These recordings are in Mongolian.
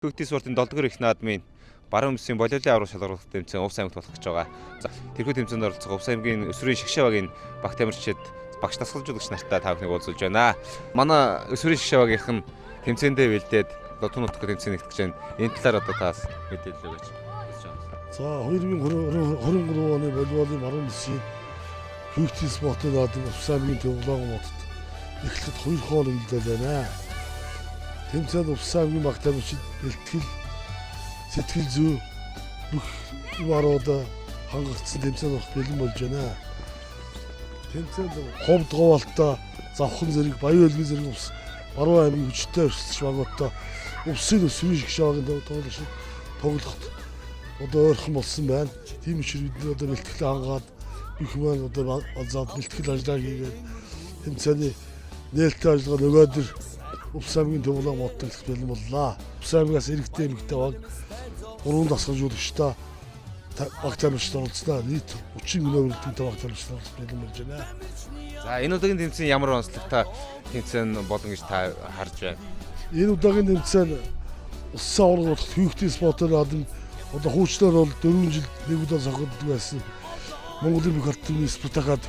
Хүүхдийн спортын 7-р их наадмын баруун өмсгийн болиолын аврах шалгаруулах тэмцээн Увс аймагт болох гэж байгаа. За тэрхүү тэмцээнд оролцох Увс аймгийн өсвөрийн шгшээ багийн багт тамирчид багш тасгалжуулагч нартай та бүхнийг уулзуулж байна. Манай өсвөрийн шгшээ багийнх нь тэмцээндээ бэлдээд Лотон нутгийн тэмцээн нэгтгэж байна. Энэ талаар одоо таас мэдээлэл өгөөч. За 2023 оны волейболын баруун өмсгийн хүүхдийн спортын наадам Увс аймгийн Төвлөгөн хотод эхлэхэд 2 хоол үлдээд байна. Тэмцээнд Увс аймгийн багт тамирчид сэтгэл зүй бүх юмаруудаа хангагдсан тэмцээн болох бэлэн болж байна. Тэмцээнд ховд говалтаа завхан зэрэг баян өлгийн зэрэг ус баруун аймгийн хүчтэй өрсөлдөж багуудаа Увсын өсвөрийн шгшээ багийн тоглоход одоо ойрхон болсон байна. Тийм учраас бид одоо бэлтгэл хангаад бүх юм одоо олзаад бэлтгэл ажиллагаа хийгээд тэмцээний нээлттэй ажиллагаа нөгөөдөр Увс аймгийн Төвлөгөн хотод бэлэн боллоо. Увс аймгаас иргэдтэй эмэгтэй баг 3 дасгалжуулагчтай баг тамирчид оролцсноо нийт 30 мянга хүрэлтийн баг тамирчид бэлэн болж байна. За энэ удаагийн тэмцээн ямар онцлогтой тэмцээн болно гэж та харж байна? Энэ удаагийн тэмцээн Улсын аврагын хотод хүүхдийн спортын наадам одоо хуучнаар бол 4 жил нэг удаа зохиогддог байсан. Монголын бүх ард түмний спартакиад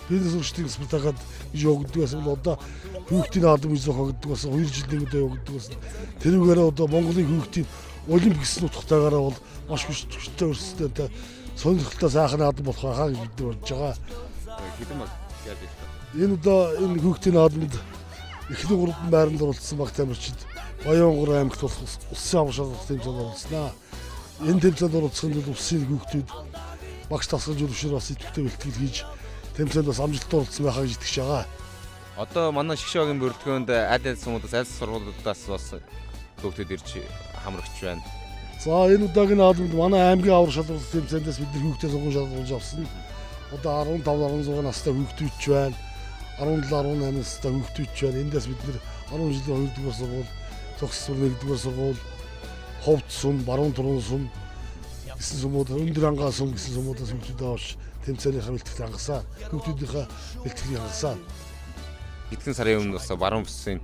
бизнес урлагчдын спартакиад гэж явагддаг байсан бол одоо хүүхдийн наадам гэж зохиогддог байсан. 2 жил нэг удаа явагддаг байсан. Тэрүүгээр одоо Монголын хүүхдийн Олимпикс нутгатаагаараа бол маш хүчтэй өрсөлдөөнтэй сонирхолтой сайхан наадам болох хаа гэж бид бодож байгаа. Хэдэн баг яаж байна? Энэ удаа энэ хүүхдийн наадамд эхний 3 байранд оролцсон баг тамирчид Баянгор аймагт болох Улсын аврах шалгаруулах тэмцээнд оролцсноо. Энэ тэмцээнд оролцохын тулд Улсын хүүхдүүд багш тасгалжуулагчид бас идэвхтэй бэлтгэл хийж тэмцээнд бас амжилттай оролцсон байхаа гэж итгэж байгаа. Одоо манай шгшээ багийн бүрэлдэхүүнд аль сумуудаас аль сургуулиудаас бас хүүхдүүд ирж хамрагч байна. За энэ удаагийн наадамд манай аймгийн аврах шалгаруулах тэмцээндээс бид хүүхдээ сонгон шалгуулж авсан. Одоо 15-16 настай хүүхдүүд ч байна. 17-18 настай хүүхдүүд ч байна. Эндээс бид 10 жилийн 2-р сургууль, цогцлол 1-р сургууль, ховд сум, баруун турун сум, гэсэн сумууд, өндөр ангаа сум гэсэн сумуудаас хүүхдүүд авч тэмцээнийхээ бэлтгэл хангасан. Хүүхдүүдийнхээ бэлтгэлийг хангасан. Эдгээр сарын өмнө бас баруун бүсийн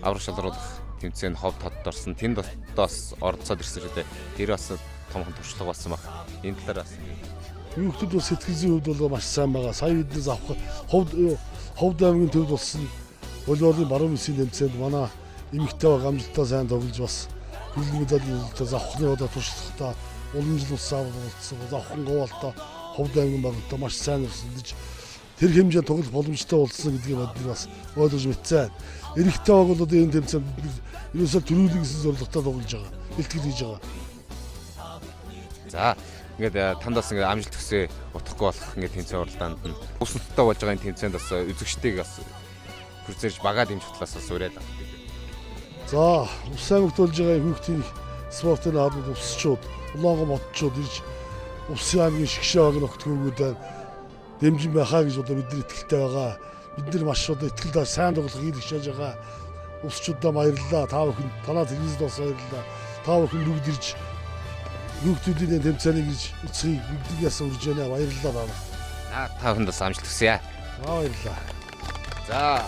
аврах шалгаруулах тэмцээнд ховд хотод орсон. Тэнд бас оролцоод ирсэн шүү дээ. Тэр бас томхон туршлага болсон баг. Энэ талаар бас хүүхдүүд бас сэтгэл зүйн хувьд бол маш сайн байгаа. Сая биднээс авах ховд аймгийн төвд болсон волейболын баруун бүсийн тэмцээнд манай эмэгтэй баг амжилттай сайн тоглож бас хөлбөмбөг медаль авахны одоо туршлагатай уламжлал улсын аврал болцсон. Завхан говалтаа ховд аймгийн багтаа маш сайн өрсөлдөж тэр хэмжээнд тоглох боломжтой болсон гэдгийг бид бас ойлгож мэдсэн. Эрэгтэй баг бол одоо энэ тэмцээнд ерөөсөө төрүүлэх гэсэн зорилготой тоглож байгаа. Бэлтгэл хийж байгаа. за ингээд тандаас ингээд амжилт төсөө утгахгүй болох ингээд тэмцээн уралдаанд нь өсөлттэй болж байгаа энэ тэмцээнд бас үзэгчдийг бас хүрзэрж багаад дэмжих талаас бас уриад авах. За Увс аймагт болж байгаа хүүхдийн спортын наадамд увсчууд, улаангом хотчууд ирж Увс аймгийн шгшээ багийн огтгүйгүүдээр дэмжин байхаа гэж одоо бидний итгэлтэй байгаа. Бид нар маш одоо итгэлтэй сайн тоглох хийх хийж байгаа. Увсчуудаа баярлалаа. Та бүхэн танаа телевизэд бас баярлалаа. Та бүхэн бүгд ирж хүүхдүүдийн тэмцээнийг гэж үзхийг биднээс урьж байна. Баярлалаа та. Та бүхэнд бас амжилт хүсье. Баярлалаа. За.